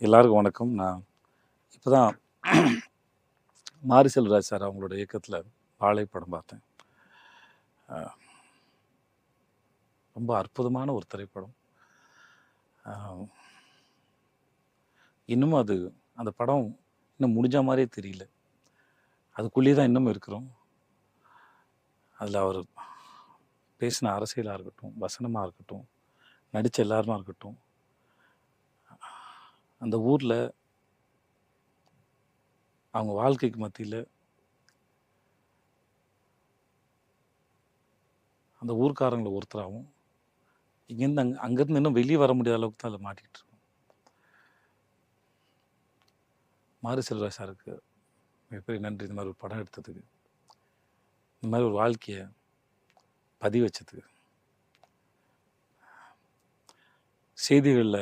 எல்லாருக்கும் வணக்கம். நான் இப்போ தான் மாரி செல்வராஜ் சார் அவங்களோட இயக்கத்தில் வாழை படம் பார்த்தேன். ரொம்ப அற்புதமான ஒரு திரைப்படம். இன்னமும் அந்த படம் இன்னும் முடிஞ்ச மாதிரியே தெரியல. அதுக்குள்ளேயே தான் இன்னமும் இருக்கிறோம். அதில் அவர் பேசின அரசியலாக இருக்கட்டும், வசனமாக இருக்கட்டும், நடித்த எல்லாருமா இருக்கட்டும், அந்த ஊரில் அவங்க வாழ்க்கைக்கு மத்தியில் அந்த ஊர்க்காரங்களை ஒருத்தராகவும் இங்கேருந்து அங்கேருந்து இன்னும் வெளியே வர முடியாத அளவுக்கு தான் அதில் மாட்டிக்கிட்டு இருக்கோம். மாரி செல்வராஜ் சாருக்கு மிகப்பெரிய நன்றி. இந்த மாதிரி ஒரு படம் எடுத்ததுக்கு, இந்த மாதிரி ஒரு வாழ்க்கையை பதிவு வச்சதுக்கு. செய்திகளில்